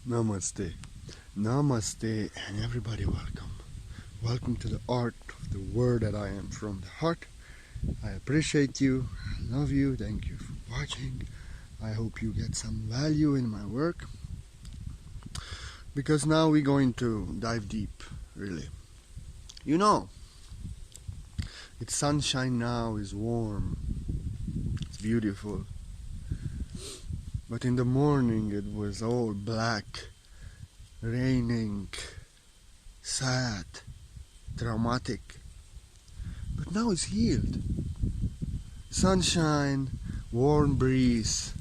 Namaste. Namaste, and everybody welcome. Welcome to the art of the word that I am from the heart. I appreciate you, I love you, thank you for watching. I hope you get some value in my work. Because now we're going to dive deep, really. You know, it's sunshine now, it's warm, it's beautiful. But in the morning it was all black, raining, sad, traumatic. But now it's healed. Sunshine, warm breeze.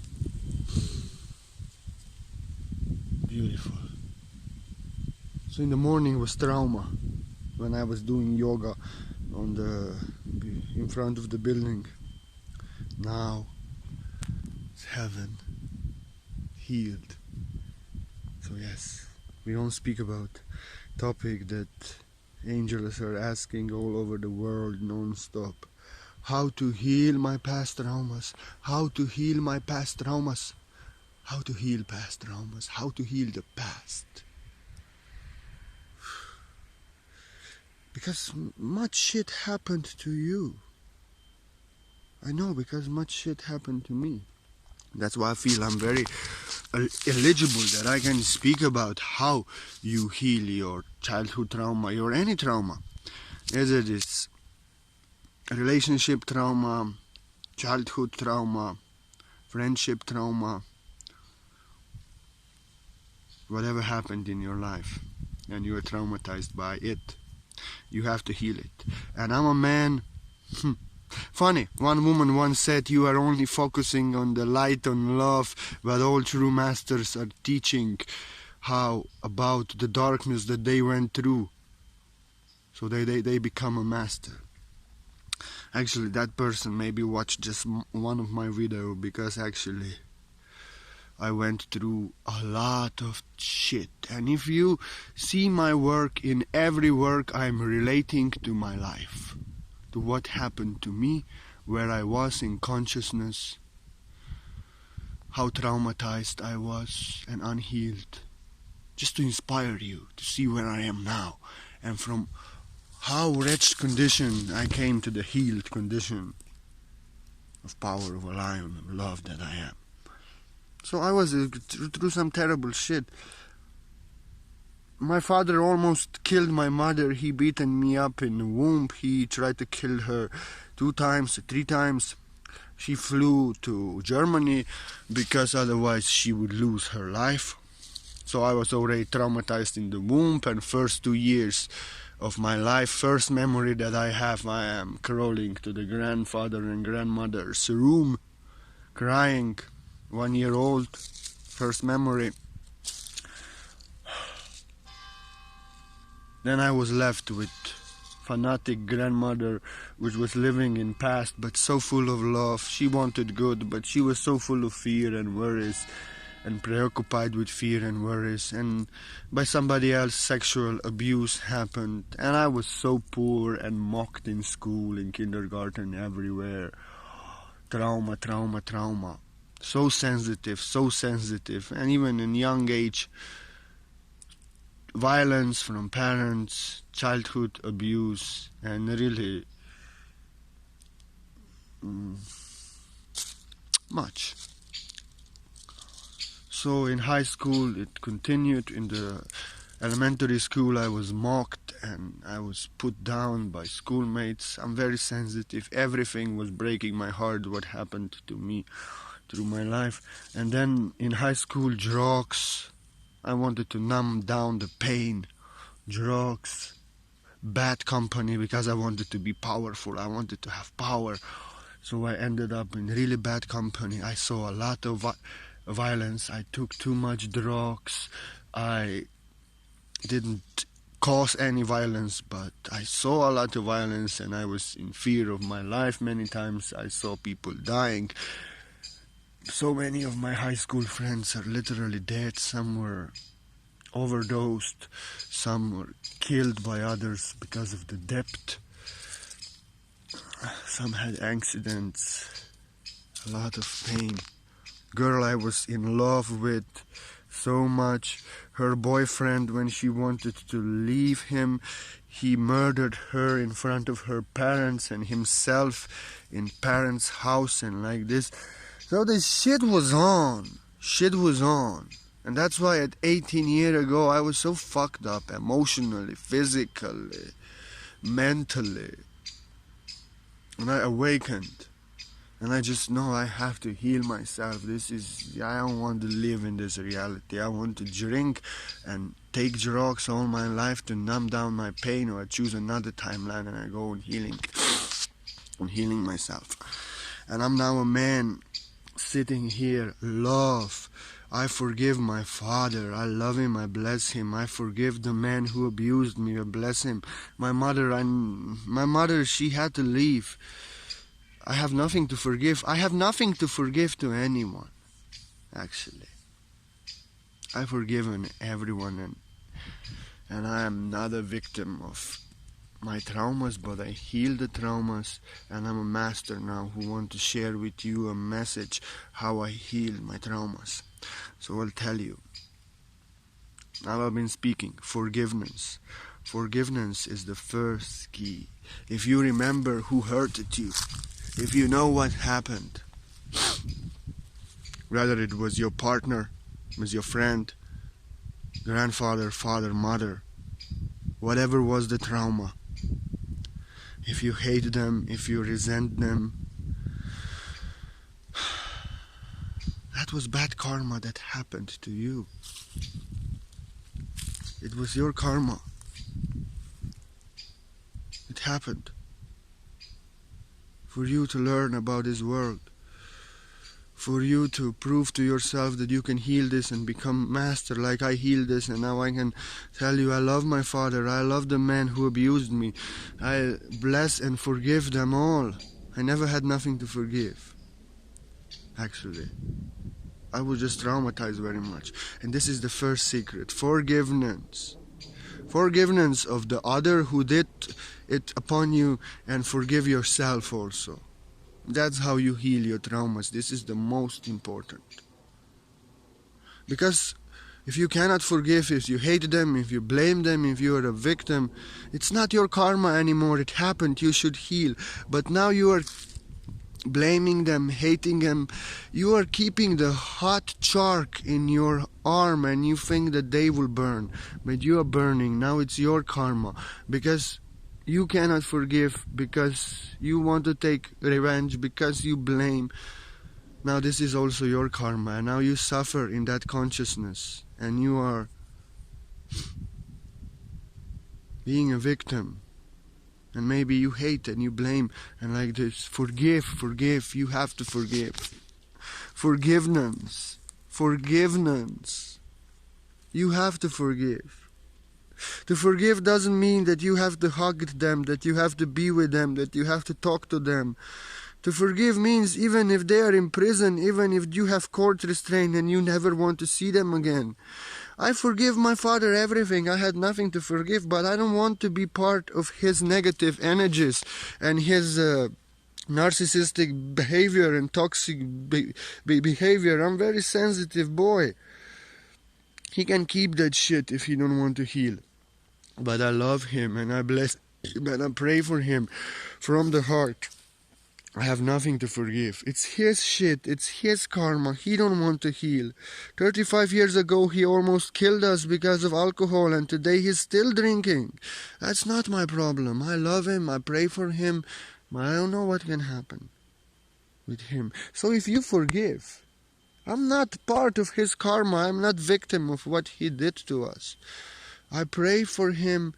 Beautiful. So in the morning was trauma when I was doing yoga in front of the building. Now it's heaven, healed. So yes, we don't speak about topic that angels are asking all over the world non-stop. How to heal my past traumas, how to heal my past traumas, how to heal past traumas, how to heal the past. Because much shit happened to you. I know, because much shit happened to me. That's why I feel I'm very eligible that I can speak about how you heal your childhood trauma or any trauma. Whether it's relationship trauma, childhood trauma, friendship trauma, whatever happened in your life and you are traumatized by it, you have to heal it. And I'm a man. Funny, one woman once said, you are only focusing on the light and love, but all true masters are teaching how about the darkness that they went through. So they become a master. Actually, that person maybe watched just one of my videos, because actually I went through a lot of shit. And if you see my work, in every work I'm relating to my life, to what happened to me, where I was in consciousness, how traumatized I was and unhealed, just to inspire you to see where I am now, and from how wretched condition I came to the healed condition of power of a lion, of love that I am. So I was through some terrible shit. My father almost killed my mother. He beaten me up in the womb. He tried to kill her 2 times, 3 times. She flew to Germany because otherwise she would lose her life. So I was already traumatized in the womb, and first 2 years of my life, first memory that I have, I am crawling to the grandfather and grandmother's room, crying, 1 year old, first memory. Then I was left with fanatic grandmother, which was living in past, but so full of love. She wanted good, but she was so full of fear and worries, and preoccupied with fear and worries. And by somebody else, sexual abuse happened, and I was so poor and mocked in school, in kindergarten, everywhere. Trauma, trauma, trauma. So sensitive, and even in young age, violence from parents, childhood abuse, and really much. So in high school it continued. In the elementary school I was mocked and I was put down by schoolmates. I'm very sensitive. Everything was breaking my heart, what happened to me through my life. And then in high school, drugs. I wanted to numb down the pain. Drugs, bad company, because I wanted to be powerful. I wanted to have power. So I ended up in really bad company. I saw a lot of violence. I took too much drugs. I didn't cause any violence, but I saw a lot of violence, and I was in fear of my life. Many times I saw people dying. So many of my high school friends are literally dead. Some were overdosed, some were killed by others because of the debt. Some had accidents, a lot of pain. Girl I was in love with so much. Her boyfriend, when she wanted to leave him, he murdered her in front of her parents and himself in parents' house and like this. So this shit was on. Shit was on. And that's why at 18 years ago I was so fucked up emotionally, physically, mentally. And I awakened. And I just know I have to heal myself. I don't want to live in this reality. I want to drink and take drugs all my life to numb down my pain, or I choose another timeline and I go on healing myself. And I'm now a man sitting here, love. I forgive my father. I love him. I bless him. I forgive the man who abused me. I bless him. My mother, she had to leave. I have nothing to forgive. I have nothing to forgive to anyone, actually. I've forgiven everyone, and I am not a victim of my traumas, but I heal the traumas, and I'm a master now who want to share with you a message how I heal my traumas. So I'll tell you. Now I've been speaking. Forgiveness. Forgiveness is the first key. If you remember who hurted you, if you know what happened, whether it was your partner, it was your friend, grandfather, father, mother, whatever was the trauma, if you hate them, if you resent them, that was bad karma that happened to you. It was your karma. It happened for you to learn about this world, for you to prove to yourself that you can heal this and become master like I healed this, and now I can tell you I love my father, I love the man who abused me, I bless and forgive them all. I never had nothing to forgive, actually. I was just traumatized very much. And this is the first secret. Forgiveness. Forgiveness of the other who did it upon you, and forgive yourself also. That's how you heal your traumas. This is the most important. Because if you cannot forgive, if you hate them, if you blame them, if you are a victim, it's not your karma anymore. It happened. You should heal. But now you are blaming them, hating them. You are keeping the hot chalk in your arm and you think that they will burn. But you are burning. Now it's your karma. Because you cannot forgive, because you want to take revenge, because you blame. Now this is also your karma. And now you suffer in that consciousness. And you are being a victim. And maybe you hate and you blame and like this. Forgive. You have to forgive. Forgiveness. You have to forgive. To forgive doesn't mean that you have to hug them, that you have to be with them, that you have to talk to them. To forgive means even if they are in prison, even if you have court restraint and you never want to see them again. I forgive my father everything. I had nothing to forgive, but I don't want to be part of his negative energies and his narcissistic behavior and toxic behavior. I'm a very sensitive boy. He can keep that shit if he don't want to heal. But I love him and I bless him and I pray for him from the heart. I have nothing to forgive. It's his shit. It's his karma. He don't want to heal. 35 years ago, he almost killed us because of alcohol, and today he's still drinking. That's not my problem. I love him. I pray for him. But I don't know what can happen with him. So if you forgive, I'm not part of his karma. I'm not victim of what he did to us. I pray for him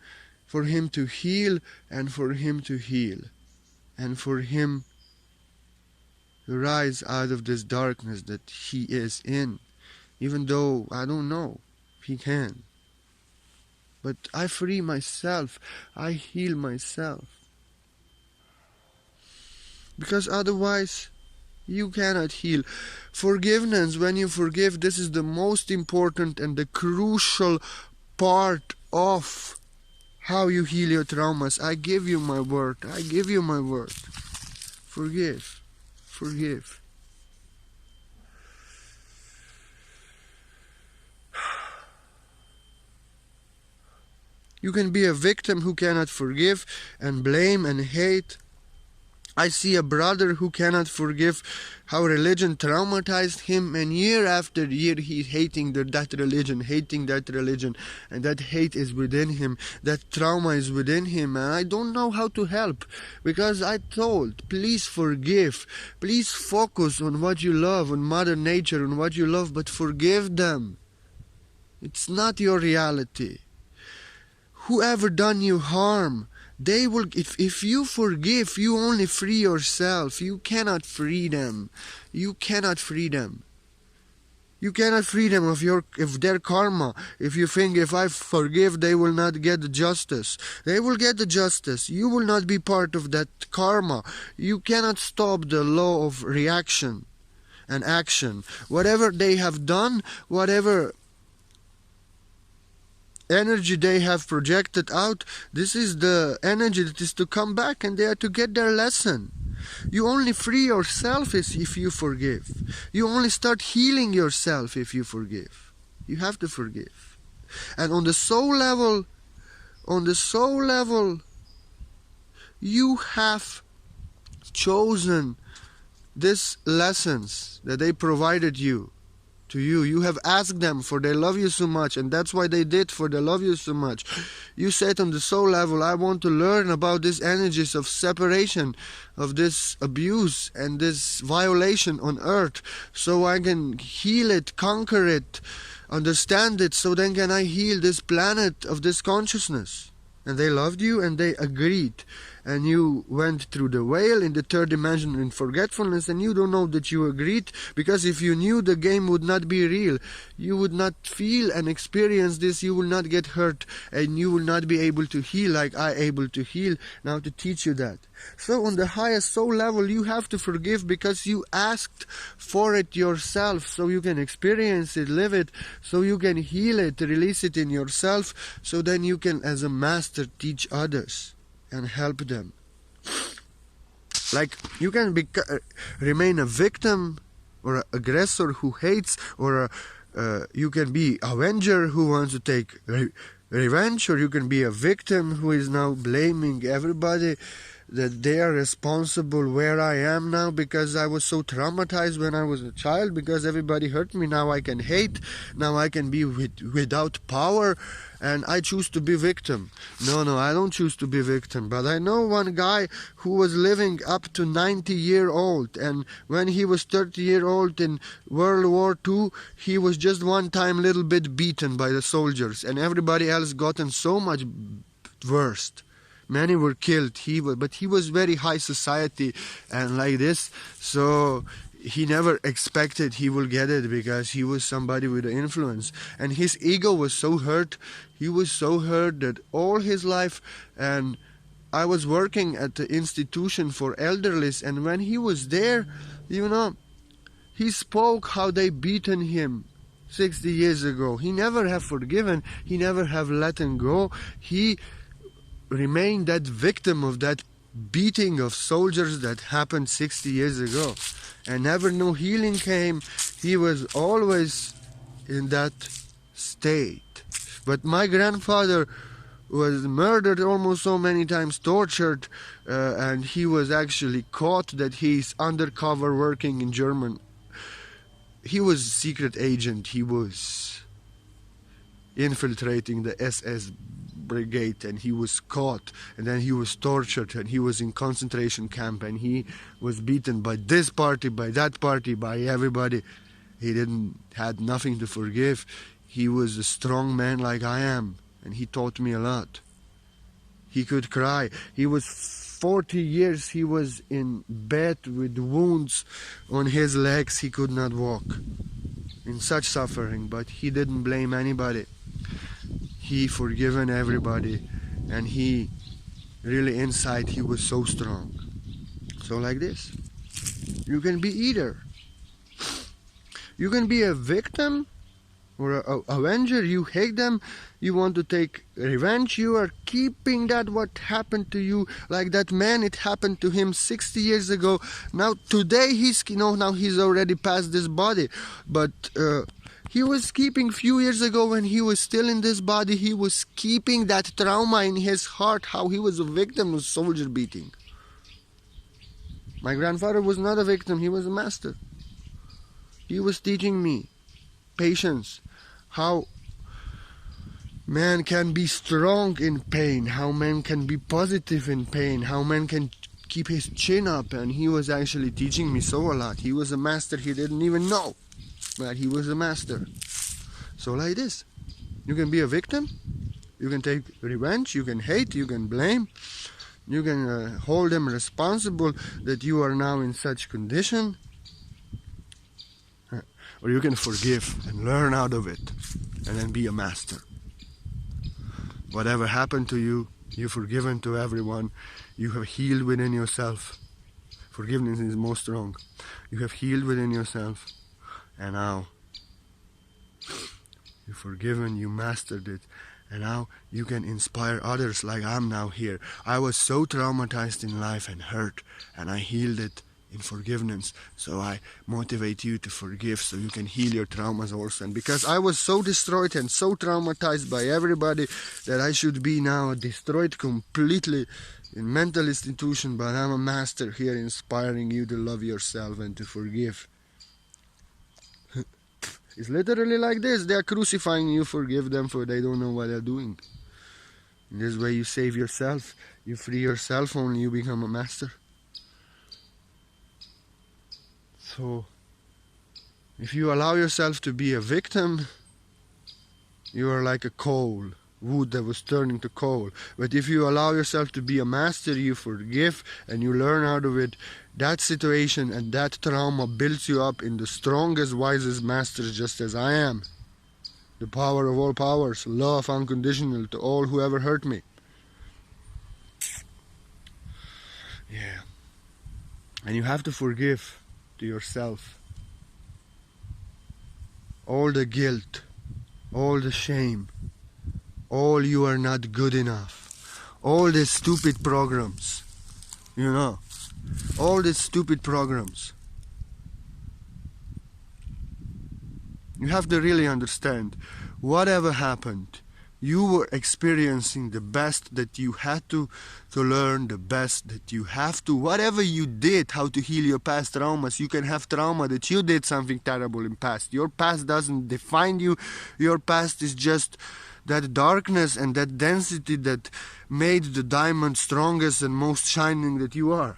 to heal, and for him to heal, and for him rise out of this darkness that he is in, even though I don't know if he can. But I free myself, I heal myself. Because otherwise, you cannot heal. Forgiveness, when you forgive, this is the most important and the crucial part of how you heal your traumas. I give you my word. Forgive. You can be a victim who cannot forgive and blame and hate. I see a brother who cannot forgive how religion traumatized him, and year after year he's hating that religion, and that hate is within him, that trauma is within him, and I don't know how to help, because I told, please forgive, please focus on what you love, on Mother Nature, on what you love, but forgive them. It's not your reality. Whoever done you harm, they will, if you forgive, you only free yourself. You cannot free them. You cannot free them. You cannot free them of their karma. If you think if I forgive, they will not get the justice. They will get the justice. You will not be part of that karma. You cannot stop the law of reaction and action. Whatever they have done, whatever energy they have projected out, this is the energy that is to come back, and they are to get their lesson. You only free yourself if you forgive. You only start healing yourself if you forgive. You have to forgive. And on the soul level, you have chosen these lessons that they provided you. To you. You have asked them, for they love you so much, and that's why they did, for they love you so much. You said on the soul level, I want to learn about these energies of separation, of this abuse and this violation on earth, so I can heal it, conquer it, understand it, so then can I heal this planet of this consciousness. And they loved you, and they agreed. And you went through the veil in the third dimension in forgetfulness, and you don't know that you agreed, because if you knew, the game would not be real. You would not feel and experience this, you will not get hurt, and you will not be able to heal like I able to heal now to teach you that. So on the highest soul level, you have to forgive because you asked for it yourself, so you can experience it, live it, so you can heal it, release it in yourself, so then you can, as a master, teach others and help them. Like, you can remain a victim or an aggressor who hates, or you can be avenger who wants to take revenge, or you can be a victim who is now blaming everybody that they are responsible where I am now, because I was so traumatized when I was a child, because everybody hurt me. Now I can hate, now I can be without power, and I choose to be victim. No, I don't choose to be victim. But I know one guy who was living up to 90 years old, and when he was 30 years old in World War II, he was just one time little bit beaten by the soldiers, and everybody else gotten so much worse. Many were killed, but he was very high society and like this, so he never expected he will get it, because he was somebody with influence, and his ego was so hurt. He was so hurt that all his life, and I was working at the institution for elderlies, and when he was there, he spoke how they beaten him 60 years ago. He never have forgiven, he never have let him go. He remained that victim of that beating of soldiers that happened 60 years ago, and never no healing came. He was always in that state. But my grandfather was murdered almost so many times, tortured, and he was actually caught that he's undercover working in German. He was a secret agent. He was infiltrating the SS brigade, and he was caught, and then he was tortured, and he was in concentration camp, and he was beaten by this party, by that party, by everybody. He had nothing to forgive. He was a strong man like I am, and he taught me a lot. He could cry. He was 40 years he was in bed with wounds on his legs. He could not walk, in such suffering, but he didn't blame anybody. He forgiven everybody, and he really inside he was so strong. So like this, you can be either. You can be a victim or a avenger. You hate them, you want to take revenge, you are keeping that what happened to you, like that man, it happened to him 60 years ago. Now today now he's already past this body, but He was keeping, few years ago when he was still in this body, he was keeping that trauma in his heart, how he was a victim of soldier beating. My grandfather was not a victim, he was a master. He was teaching me patience, how man can be strong in pain, how man can be positive in pain, how man can keep his chin up, and he was actually teaching me so a lot. He was a master, he didn't even know that he was a master. So like this, you can be a victim, you can take revenge, you can hate, you can blame, you can hold them responsible that you are now in such condition, or you can forgive and learn out of it and then be a master. Whatever happened to you, you've forgiven to everyone. You have healed within yourself. Forgiveness is most strong. You have healed within yourself. And now, you've forgiven, you mastered it. And now you can inspire others like I'm now here. I was so traumatized in life and hurt, and I healed it in forgiveness. So I motivate you to forgive so you can heal your traumas also. And because I was so destroyed and so traumatized by everybody that I should be now destroyed completely in mental institution, but I'm a master here inspiring you to love yourself and to forgive. It's literally like this. They are crucifying you, forgive them, for they don't know what they're doing. In this way you save yourself, you free yourself, only you become a master. So, if you allow yourself to be a victim, you are like a coal, wood that was turning to coal. But if you allow yourself to be a master, you forgive and you learn out of it, that situation and that trauma builds you up in the strongest, wisest masters, just as I am. The power of all powers, love unconditional to all who ever hurt me. Yeah. And you have to forgive to yourself all the guilt, all the shame, all you are not good enough, all the stupid programs, you know, all these stupid programs. You have to really understand, whatever happened, you were experiencing the best that you had to learn, the best that you have to. Whatever you did, how to heal your past traumas, you can have trauma that you did something terrible in past. Your past doesn't define you. Your past is just that darkness and that density that made the diamond strongest and most shining that you are.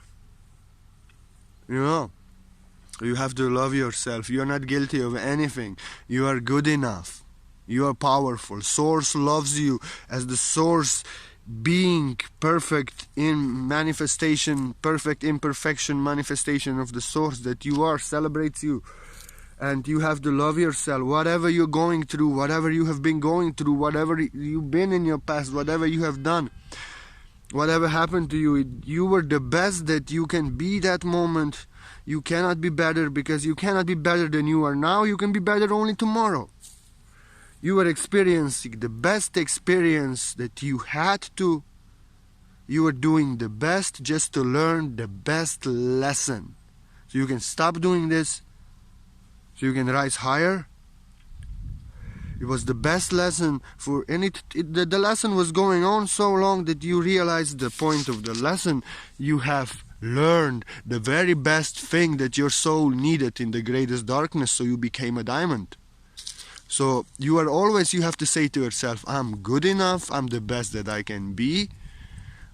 You know? You have to love yourself. You are not guilty of anything. You are good enough. You are powerful. Source loves you as the source being, perfect in manifestation, perfect imperfection manifestation of the source that you are, celebrates you. And you have to love yourself. Whatever you're going through, whatever you have been going through, whatever you've been in your past, whatever you have done, whatever happened to you, you were the best that you can be that moment. You cannot be better, because you cannot be better than you are now. You can be better only tomorrow. You are experiencing the best experience that you had to. You are doing the best just to learn the best lesson. So you can stop doing this, so you can rise higher. It was the best lesson for the lesson was going on so long that you realized the point of the lesson. You have learned the very best thing that your soul needed in the greatest darkness, so you became a diamond. So you have to say to yourself, I'm good enough, I'm the best that I can be,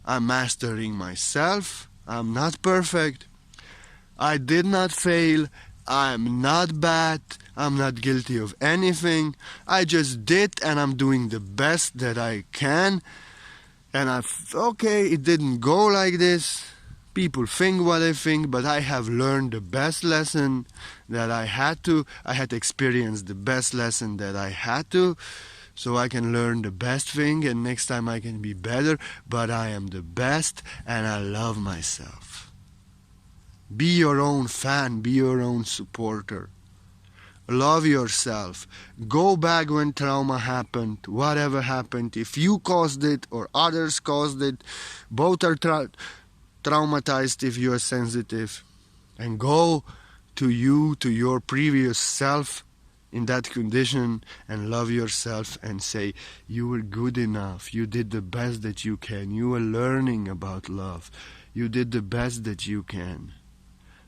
I'm mastering myself, I'm not perfect, I did not fail, I'm not bad, I'm not guilty of anything, I just did and I'm doing the best that I can, and okay, it didn't go like this. People think what they think, but I have learned the best lesson that I had to. I had experienced the best lesson that I had to, so I can learn the best thing, and next time I can be better, but I am the best, and I love myself. Be your own fan, be your own supporter. Love yourself. Go back when trauma happened, whatever happened. If you caused it or others caused it, both are traumatized if you are sensitive, and go to your previous self in that condition and love yourself and say, you were good enough, you did the best that you can, you were learning about love, you did the best that you can,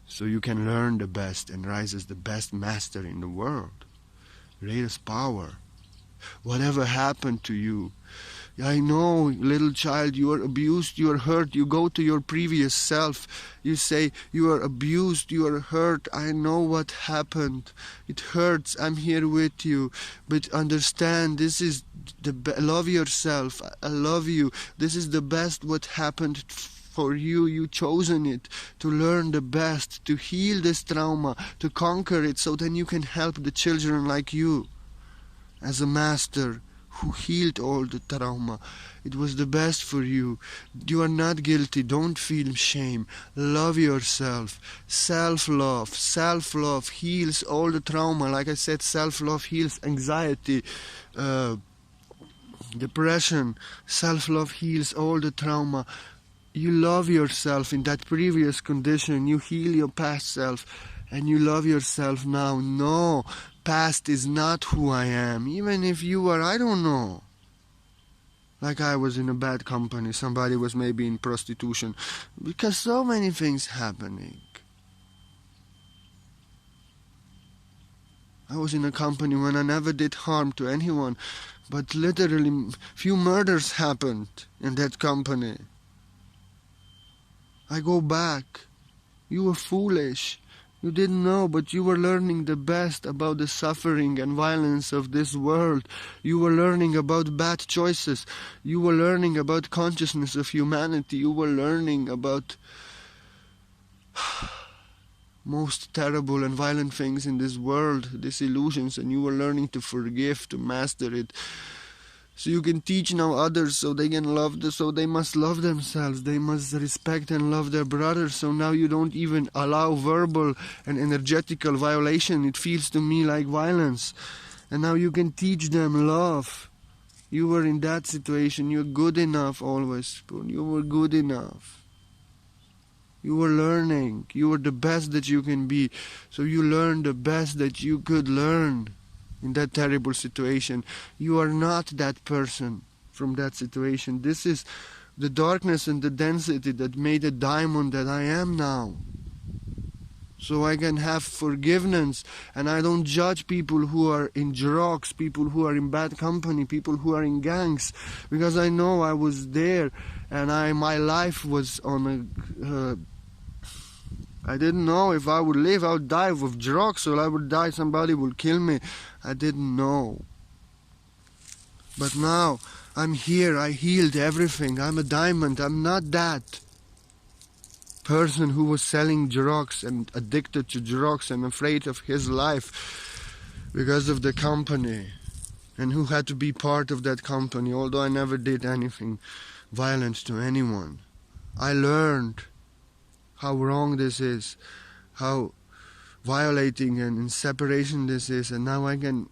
so you can learn the best and rise as the best master in the world. Greatest power. Whatever happened to you, I know, little child, you are abused, you are hurt, you go to your previous self, you say, you are abused, you are hurt, I know what happened, it hurts, I'm here with you, but understand, this is love yourself, I love you, this is the best what happened for you, you chosen it, to learn the best, to heal this trauma, to conquer it, so then you can help the children like you, as a master, who healed all the trauma. It was the best for you. You are not guilty. Don't feel shame. Love yourself. Self-love. Self-love heals all the trauma. Like I said, self-love heals anxiety, depression. Self-love heals all the trauma. You love yourself in that previous condition. You heal your past self. And you love yourself now. No, past is not who I am. Even if you were, I don't know. Like I was in a bad company. Somebody was maybe in prostitution. Because so many things happening. I was in a company when I never did harm to anyone. But literally, few murders happened in that company. I go back. You were foolish. You didn't know, but you were learning the best about the suffering and violence of this world. You were learning about bad choices. You were learning about consciousness of humanity. You were learning about most terrible and violent things in this world, disillusions, and you were learning to forgive, to master it. So you can teach now others, so they can love so they must love themselves, they must respect and love their brothers, so now you don't even allow verbal and energetical violation. It feels to me like violence. And now you can teach them love. You were in that situation, you're good enough always, you were good enough. You were learning, you were the best that you can be, so you learned the best that you could learn. In that terrible situation, you are not that person from that situation. This is the darkness and the density that made a diamond that I am now. So I can have forgiveness, and I don't judge people who are in drugs, people who are in bad company, people who are in gangs, because I know I was there, and my life was on a I didn't know if I would live, I would die with drugs, or I would die, somebody would kill me. I didn't know. But now, I'm here, I healed everything, I'm a diamond, I'm not that person who was selling drugs and addicted to drugs and afraid of his life because of the company, and who had to be part of that company, although I never did anything violent to anyone. I learned how wrong this is, how violating and in separation this is, and now I can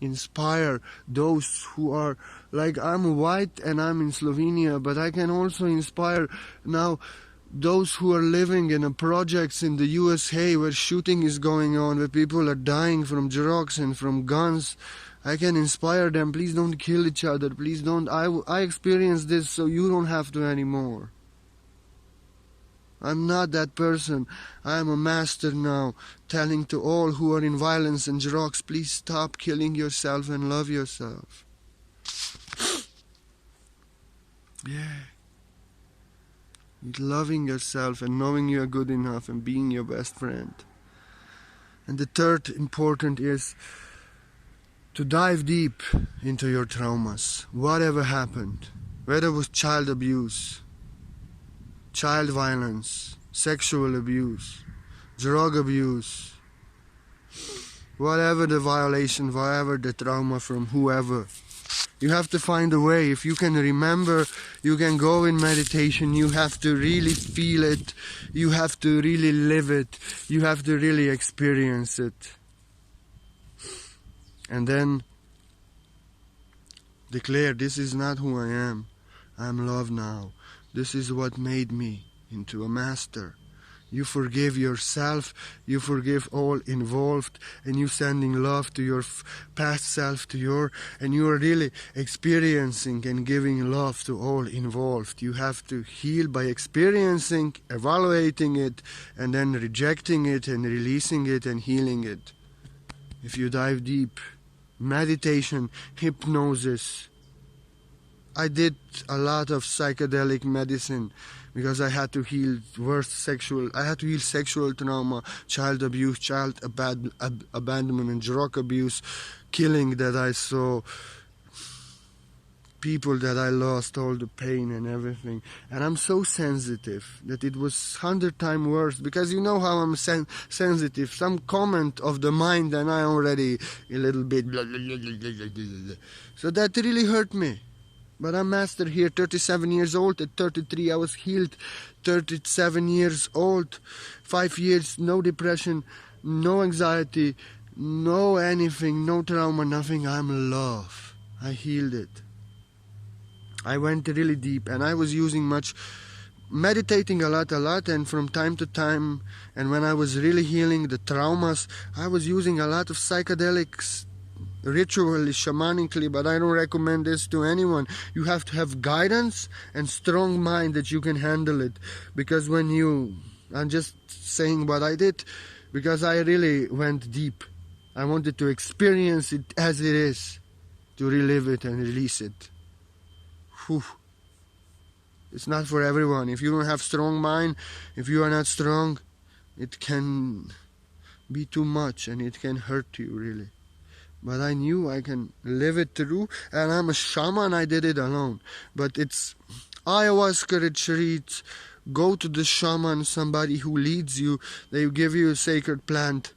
inspire those who are, like I'm white and I'm in Slovenia, but I can also inspire now those who are living in projects in the USA where shooting is going on, where people are dying from drugs and from guns. I can inspire them, please don't kill each other, please don't, I experienced this so you don't have to anymore. I'm not that person. I am a master now, telling to all who are in violence and drugs, please stop killing yourself and love yourself. Yeah. Loving yourself and knowing you are good enough and being your best friend. And the third important is to dive deep into your traumas, whatever happened, whether it was child abuse, child violence, sexual abuse, drug abuse, whatever the violation, whatever the trauma from whoever. You have to find a way. If you can remember, you can go in meditation. You have to really feel it. You have to really live it. You have to really experience it. And then declare, this is not who I am. I am love now. This is what made me into a master. You forgive yourself, you forgive all involved, and you sending love to your past self, and you are really experiencing and giving love to all involved. You have to heal by experiencing, evaluating it, and then rejecting it and releasing it and healing it. If you dive deep, meditation, hypnosis. I did a lot of psychedelic medicine because I had to heal sexual trauma, child abuse, child abandonment, and drug abuse, killing that I saw, people that I lost, all the pain and everything. And I'm so sensitive that it was 100 times worse, because you know how I'm sensitive. Some comment of the mind and I already a little bit blah, blah, blah, blah, blah, blah. So that really hurt me. But I'm master here, 37 years old. At 33 I was healed. 37 years old, 5 years, no depression, no anxiety, no anything, no trauma, nothing. I'm love. I healed it. I went really deep, and I was meditating a lot, and from time to time, and when I was really healing the traumas, I was using a lot of psychedelics, ritually, shamanically, but I don't recommend this to anyone. You have to have guidance and strong mind that you can handle it, because I'm just saying what I did, because I really went deep. I wanted to experience it as it is, to relive it and release it. Whew. It's not for everyone. If you don't have strong mind, if you are not strong, it can be too much and it can hurt you really. But I knew I can live it through, and I'm a shaman. I did it alone. But it's ayahuasca retreats. Go to the shaman, somebody who leads you. They give you a sacred plant,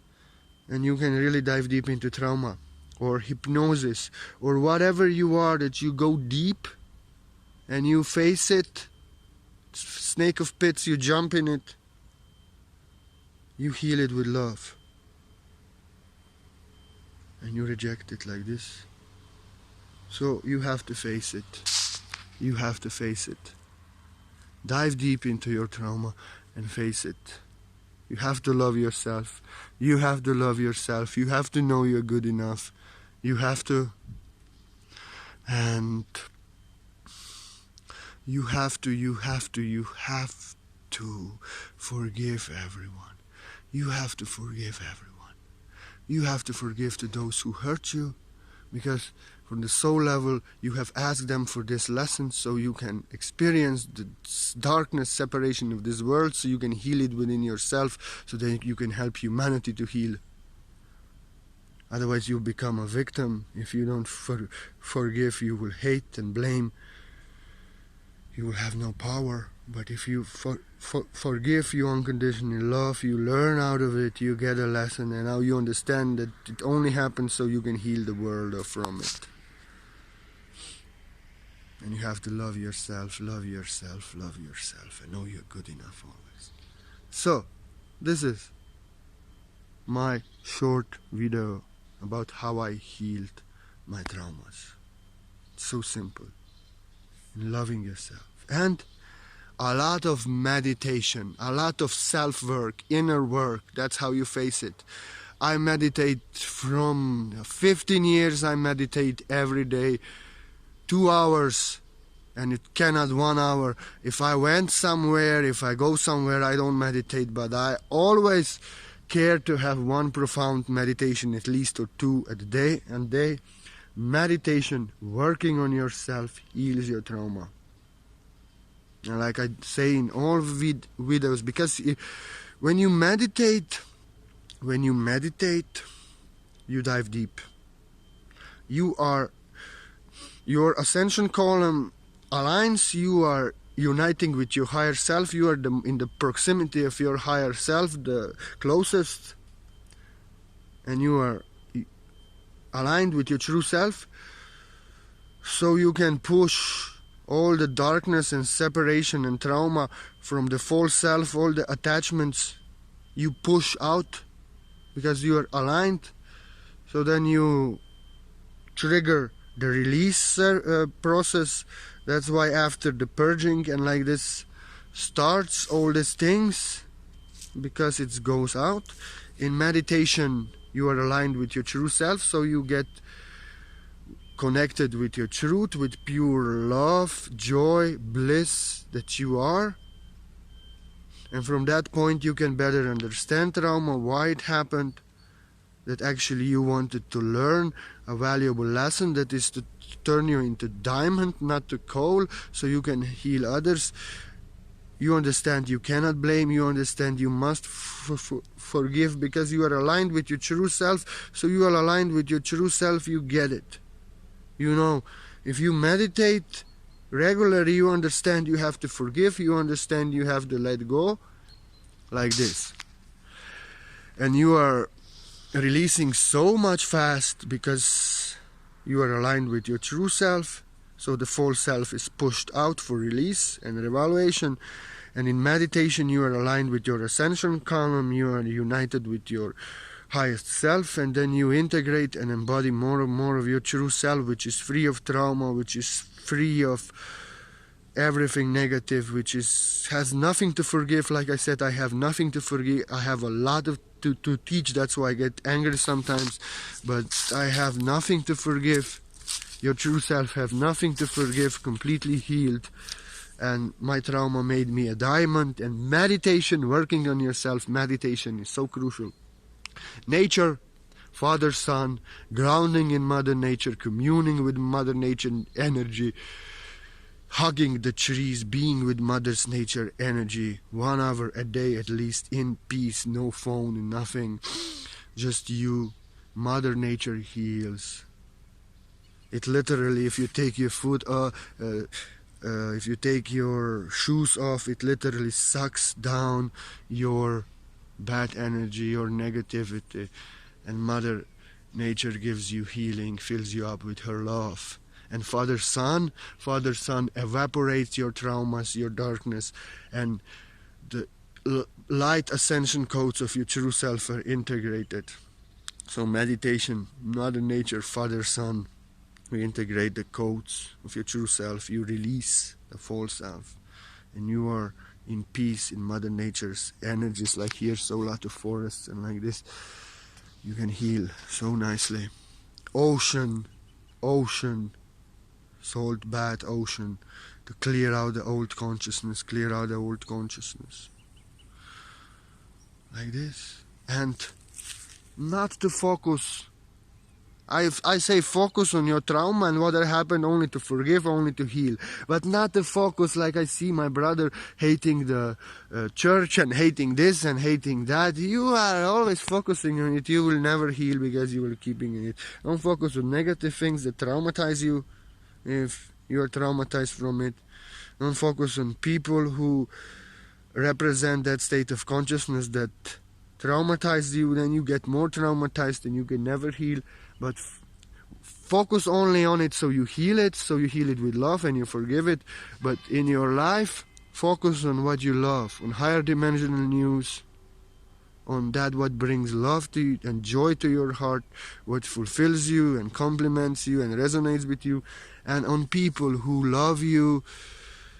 and you can really dive deep into trauma or hypnosis or whatever you are, that you go deep and you face it. Snake of pits, you jump in it. You heal it with love. And you reject it like this. So you have to face it. You have to face it. Dive deep into your trauma and face it. You have to love yourself. You have to love yourself. You have to know you're good enough. You have to. And you have to forgive everyone. You have to forgive everyone. You have to forgive to those who hurt you, because from the soul level you have asked them for this lesson, so you can experience the darkness, separation of this world, so you can heal it within yourself, so that you can help humanity to heal. Otherwise you become a victim. If you don't forgive, you will hate and blame. You will have no power. But if you forgive, you unconditionally love, you learn out of it, you get a lesson, and now you understand that it only happens so you can heal the world from it. And you have to love yourself, love yourself, love yourself, and know you're good enough always. So, this is my short video about how I healed my traumas. It's so simple. Loving yourself. And a lot of meditation, a lot of self-work, inner work. That's how you face it. I meditate from 15 years. I meditate every day, 2 hours, and it cannot 1 hour. If I went somewhere, if I go somewhere, I don't meditate, but I always care to have one profound meditation, at least, or 2 a day. Meditation, working on yourself, heals your trauma. And like I say in all videos, because when you meditate, you dive deep. Your ascension column aligns. You are uniting with your higher self. You are in the proximity of your higher self, the closest, and you are aligned with your true self, so you can push all the darkness and separation and trauma from the false self, all the attachments you push out because you are aligned. So then you trigger the release process. That's why after the purging and like this starts all these things, because it goes out. In meditation, you are aligned with your true self, so you get connected with your truth, with pure love, joy, bliss that you are. And from that point you can better understand trauma, why it happened, that actually you wanted to learn a valuable lesson that is to turn you into diamond, not to coal, so you can heal others. You understand you cannot blame, you understand you must forgive, because you are aligned with your true self. So you are aligned with your true self, you get it. You know, if you meditate regularly, you understand you have to forgive, you understand you have to let go, like this. And you are releasing so much fast because you are aligned with your true self. So the false self is pushed out for release and revaluation. And in meditation you are aligned with your ascension column, you are united with your highest self, and then you integrate and embody more and more of your true self, which is free of trauma, which is free of everything negative, which has nothing to forgive. Like I said, I have nothing to forgive. I have a lot to teach, that's why I get angry sometimes, but I have nothing to forgive. Your true self have nothing to forgive, completely healed. And my trauma made me a diamond. And meditation, working on yourself, meditation is so crucial. Nature, Father, Son, grounding in Mother Nature, communing with Mother Nature energy, hugging the trees, being with Mother Nature energy, 1 hour a day at least, in peace, no phone, nothing, just you. Mother Nature heals. It literally, if you take your foot if you take your shoes off, it literally sucks down your bad energy, your negativity, and Mother Nature gives you healing, fills you up with her love. And Father Son evaporates your traumas, your darkness, and the light ascension codes of your true self are integrated. So meditation, Mother Nature, Father Son, we integrate the codes of your true self, you release the false self, and you are in peace in Mother Nature's energies. Like here, so a lot of forests, and like this you can heal so nicely. Ocean, salt bath ocean, to clear out the old consciousness, like this. And not to focus, I say focus on your trauma and what happened, only to forgive, only to heal, but not to focus like I see my brother hating the church and hating this and hating that. You are always focusing on it, you will never heal because you will keeping in it. Don't focus on negative things that traumatize you if you are traumatized from it. Don't focus on people who represent that state of consciousness that traumatized you, then you get more traumatized and you can never heal. But focus only on it, so you heal it with love and you forgive it. But in your life, focus on what you love, on higher dimensional news, on that what brings love to you and joy to your heart, what fulfills you and compliments you and resonates with you, and on people who love you,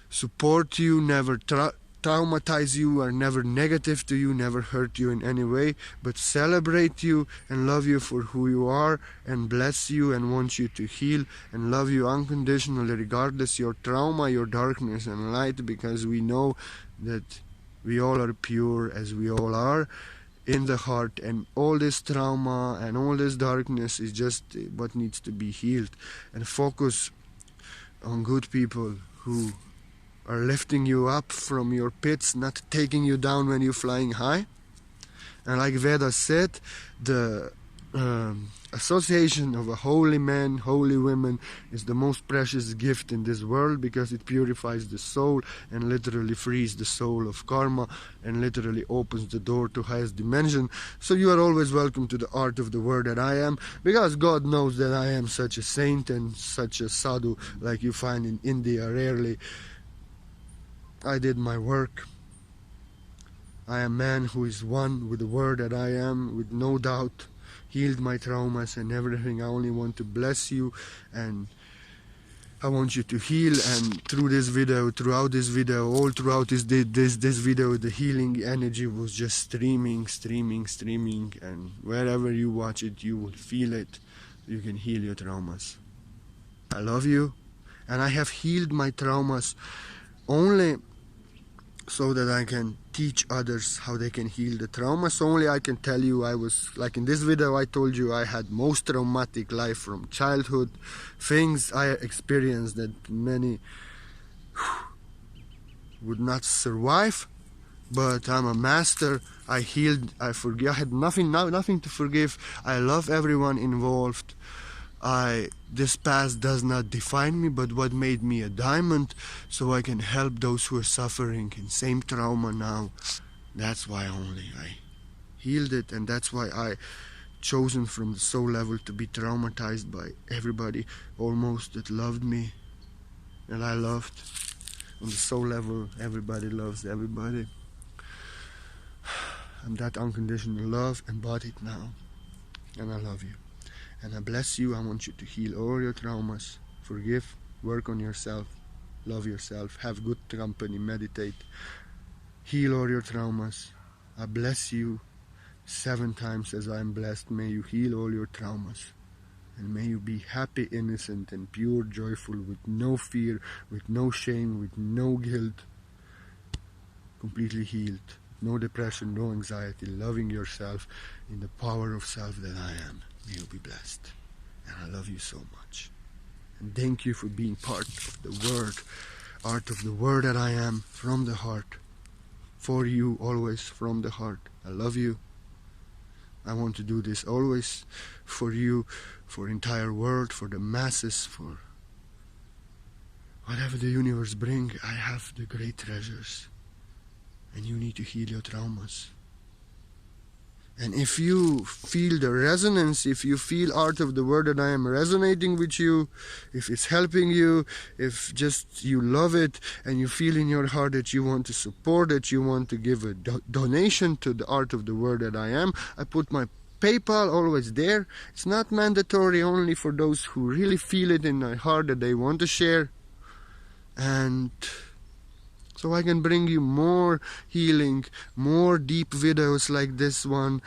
support you, never traumatize you, are never negative to you, never hurt you in any way, but celebrate you and love you for who you are and bless you and want you to heal and love you unconditionally, regardless your trauma, your darkness and light, because we know that we all are pure as we all are in the heart, and all this trauma and all this darkness is just what needs to be healed. And focus on good people who are lifting you up from your pits, not taking you down when you're flying high. And like Veda said, the association of a holy man, holy women is the most precious gift in this world, because it purifies the soul and literally frees the soul of karma and literally opens the door to highest dimension. So you are always welcome to the art of the word that I am, because God knows that I am such a saint and such a sadhu like you find in India rarely. I did my work. I am a man who is one with the word that I am, with no doubt, healed my traumas and everything. I only want to bless you and I want you to heal, and throughout this video, all throughout this video, the healing energy was just streaming, and wherever you watch it, you will feel it. You can heal your traumas. I love you, and I have healed my traumas only so that I can teach others how they can heal the traumas. Only I can tell you, I was, like in this video I told you, I had most traumatic life from childhood, things I experienced that many would not survive, but I'm a master. I healed, I forgive, I had nothing to forgive. I love everyone involved. This past does not define me, but what made me a diamond, so I can help those who are suffering in same trauma now. That's why only I healed it, and that's why I chosen from the soul level to be traumatized by everybody almost that loved me and I loved. On the soul level, everybody loves everybody. I'm that unconditional love embodied now, and I love you. And I bless you. I want you to heal all your traumas, forgive, work on yourself, love yourself, have good company, meditate, heal all your traumas. I bless you 7 times as I am blessed. May you heal all your traumas. And may you be happy, innocent, and pure, joyful, with no fear, with no shame, with no guilt, completely healed. No depression, no anxiety, loving yourself in the power of self that I am. May you be blessed. And I love you so much. And thank you for being part of the word, art of the word that I am, from the heart. For you, always from the heart. I love you. I want to do this always for you, for entire world, for the masses, for whatever the universe bring. I have the great treasures. And you need to heal your traumas. And if you feel the resonance, if you feel art of the word that I am resonating with you, if it's helping you, if just you love it and you feel in your heart that you want to support it, you want to give a donation to the art of the word that I am, I put my PayPal always there. It's not mandatory, only for those who really feel it in their heart that they want to share. And so I can bring you more healing, more deep videos like this one,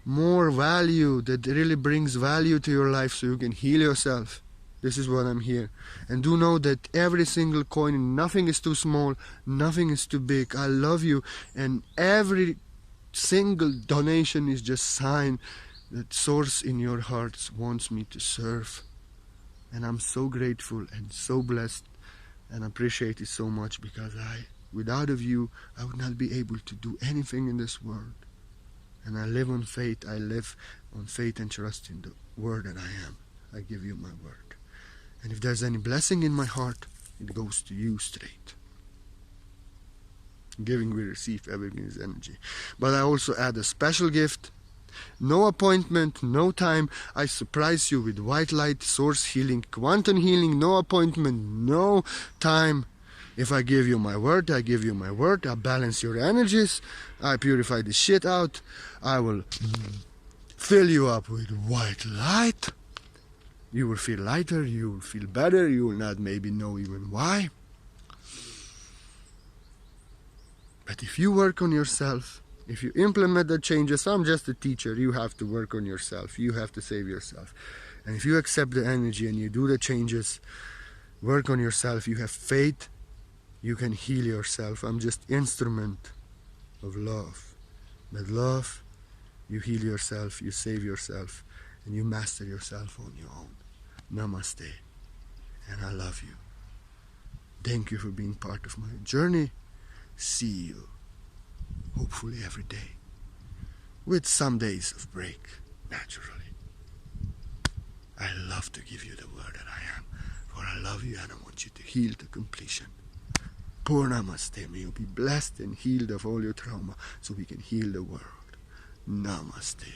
more value that really brings value to your life so you can heal yourself. This is what I'm here. And do know that every single coin, nothing is too small, nothing is too big. I love you, and every single donation is just sign that source in your hearts wants me to serve. And I'm so grateful and so blessed and appreciate it so much, because without of you, I would not be able to do anything in this world. And I live on faith. I live on faith and trust in the word that I am. I give you my word. And if there's any blessing in my heart, it goes to you straight. Giving, we receive. Everything is energy. But I also add a special gift. No appointment, no time. I surprise you with white light, source healing, quantum healing. No appointment, no time. If I give you my word, I give you my word. I balance your energies. I purify the shit out. I will fill you up with white light. You will feel lighter. You will feel better. You will not maybe know even why. But if you work on yourself, if you implement the changes, I'm just a teacher. You have to work on yourself. You have to save yourself. And if you accept the energy and you do the changes, work on yourself, you have faith, you can heal yourself. I'm just instrument of love. But love, you heal yourself, you save yourself, and you master yourself on your own. Namaste. And I love you. Thank you for being part of my journey. See you, hopefully every day, with some days of break, naturally. I love to give you the word that I am, for I love you and I want you to heal to completion. Poor Namaste. May you be blessed and healed of all your trauma so we can heal the world. Namaste.